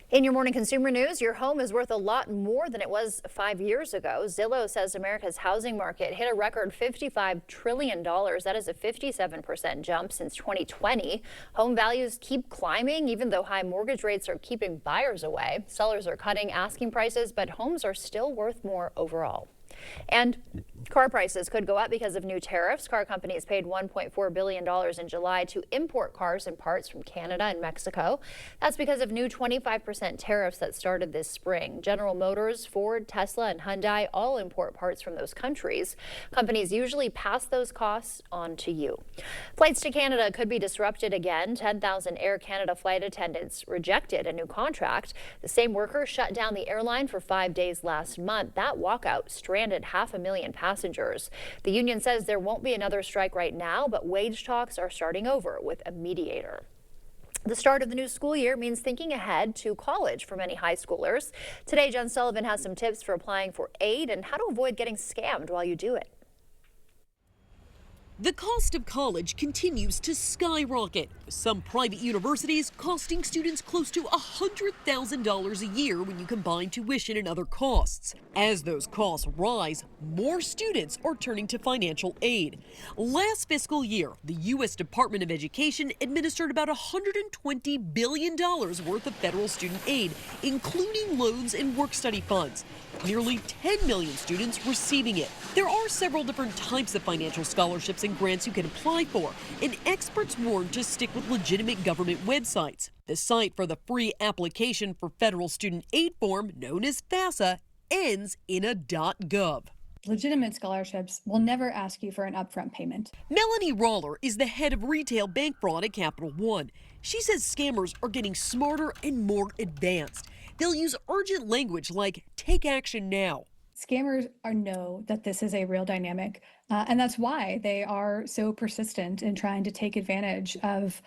In your morning consumer news, your home is worth a lot more than it was 5 years ago. Zillow says America's housing market hit a record $55 trillion. That is a 57% jump since 2020. Home values keep climbing, even though high mortgage rates are keeping buyers away. Sellers are cutting asking prices, but homes are still worth more overall. And car prices could go up because of new tariffs. Car companies paid $1.4 billion in July to import cars and parts from Canada and Mexico. That's because of new 25% tariffs that started this spring. General Motors, Ford, Tesla, and Hyundai all import parts from those countries. Companies usually pass those costs on to you. Flights to Canada could be disrupted again. 10,000 Air Canada flight attendants rejected a new contract. The same workers shut down the airline for 5 days last month. That walkout stranded 500,000 passengers. The union says there won't be another strike right now, but wage talks are starting over with a mediator. The start of the new school year means thinking ahead to college for many high schoolers. Today, Jen Sullivan has some tips for applying for aid and how to avoid getting scammed while you do it. The cost of college continues to skyrocket, with some private universities costing students close to $100,000 a year when you combine tuition and other costs. As those costs rise, more students are turning to financial aid. Last fiscal year, the U.S. Department of Education administered about $120 billion worth of federal student aid, including loans and work-study funds. Nearly 10 million students receiving it. There are several different types of financial scholarships and grants you can apply for, and experts warn to stick with legitimate government websites. The site for the free application for federal student aid form, known as FAFSA, ends in a .gov. Legitimate scholarships will never ask you for an upfront payment. Melanie Roller is the head of retail bank fraud at Capital One. She says scammers are getting smarter and more advanced. They'll use urgent language like, take action now. Scammers know that this is a real dynamic, and that's why they are so persistent in trying to take advantage of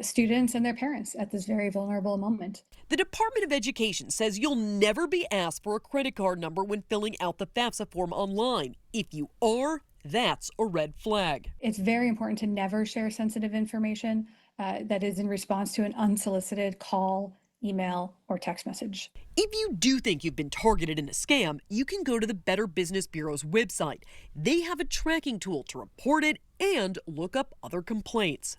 students and their parents at this very vulnerable moment. The Department of Education says you'll never be asked for a credit card number when filling out the FAFSA form online. If you are, that's a red flag. It's very important to never share sensitive information that is in response to an unsolicited call, email, or text message. If you do think you've been targeted in a scam, you can go to the Better Business Bureau's website. They have a tracking tool to report it and look up other complaints.